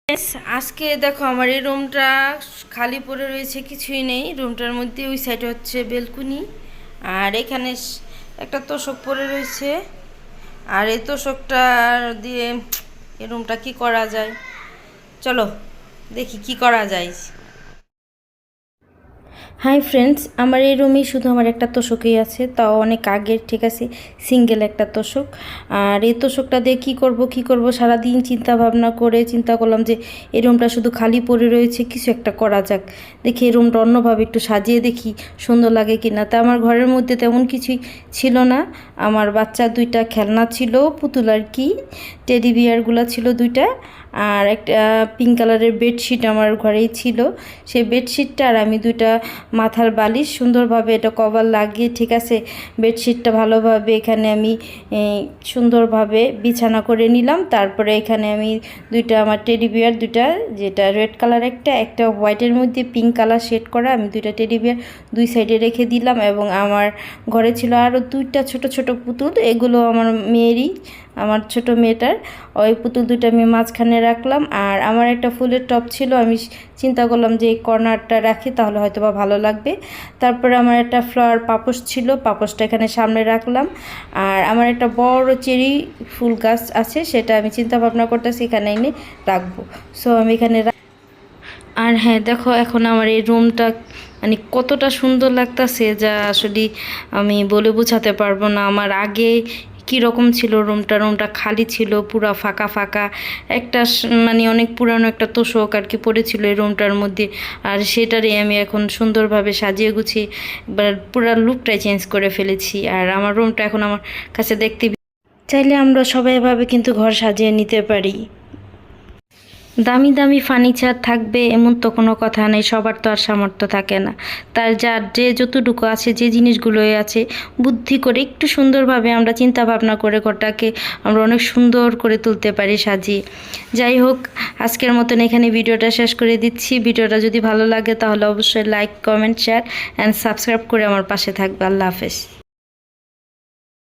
Yes, আজকে দেখো আমার এই রুমটা খালি পড়ে রয়েছে, কিছুই নেই রুমটার মধ্যে। ওই সাইডে হচ্ছে বেলকুনি, আর এখানে একটা তোষক পড়ে রয়েছে। আর এই তোষকটা দিয়ে এই রুমটা কি করা যায়, চলো দেখি কি করা যায়। হাই ফ্রেন্ডস, আমার এই রুমে শুধু আমার একটা তোষকই আছে, তাও অনেক আগের, ঠিক আছে, সিঙ্গেল একটা তোষক। আর এই তোষকটা দিয়ে কী করব সারাদিন চিন্তা ভাবনা করে চিন্তা করলাম যে এই রুমটা শুধু খালি পড়ে রয়েছে, কিছু একটা করা যাক। দেখি এই রুমটা অন্যভাবে একটু সাজিয়ে দেখি সুন্দর লাগে কি না। তা আমার ঘরের মধ্যে তেমন কিছুই ছিল না। আমার বাচ্চা দুইটা খেলনা ছিল, পুতুল আর কি, টেডি বিয়ারগুলো ছিল দুইটা, আর একটা পিঙ্ক কালারের বেডশিট আমার ঘরেই ছিল। সেই বেডশিটটা আর আমি দুইটা মাথার বালিশ সুন্দরভাবে এটা কভার লাগিয়ে, ঠিক আছে, বেডশিটটা ভালোভাবে এখানে আমি সুন্দরভাবে বিছানা করে নিলাম। তারপরে এখানে আমি দুইটা আমার টেডি বিয়ার দুইটা, যেটা রেড কালার একটা হোয়াইটের মধ্যে পিঙ্ক কালার শেড করা, আমি দুইটা টেডি বিয়ার দুই সাইডে রেখে দিলাম। এবং আমার ঘরে ছিল আরও দুইটা ছোট ছোট পুতুল, এগুলো আমার মেয়েরই, আমার ছোট মেয়েটার। ওই পুতুল দুইটা আমি মাঝখানে রাখলাম। আর আমার একটা ফুলের টব ছিল, আমি চিন্তা করলাম যে এই কর্নারটা রাখি তাহলে হয়তো বা ভালো লাগবে। তারপরে আমার একটা ফ্লাওয়ার পাপোশ ছিল, পাপোশটা এখানে সামনে রাখলাম। আর আমার একটা বড় চেরি ফুল গাছ আছে, সেটা আমি চিন্তা ভাবনা করতেছি এখানে এনে রাখবো। সো আমি এখানে আর হ্যাঁ দেখো, এখন আমার এই রুমটা মানে কতটা সুন্দর লাগতাছে যা আসলে আমি বলে বোঝাতে পারবো না। আমার আগে কি রকম ছিল রুমটা খালি ছিল, পুরা ফাঁকা ফাঁকা। একটা মানে অনেক পুরানো একটা তোষক আর কি পড়েছিল এই রুমটার মধ্যে। আর সেটারই আমি এখন সুন্দরভাবে সাজিয়ে গুছিয়ে এবার পুরা লুকটাই চেঞ্জ করে ফেলেছি। আর আমার রুমটা এখন আমার কাছে দেখতে, চাইলে আমরা সবাই এভাবে কিন্তু ঘর সাজিয়ে নিতে পারি। দামি দামি ফার্নিচার থাকবে এমন তো কোনো কথা নেই, সবার তো আর সামর্থ্য থাকে না। তার যার যে যতটুকু আছে, যে জিনিসগুলোই আছে, বুদ্ধি করে একটু সুন্দরভাবে আমরা চিন্তা ভাবনা করে ঘরটাকে আমরা অনেক সুন্দর করে তুলতে পারি সাজিয়ে। যাই হোক, আজকের মতন এখানে ভিডিওটা শেষ করে দিচ্ছি। ভিডিওটা যদি ভালো লাগে তাহলে অবশ্যই like, comment, share and subscribe করে আমার পাশে থাকবে। আল্লাহ হাফেজ।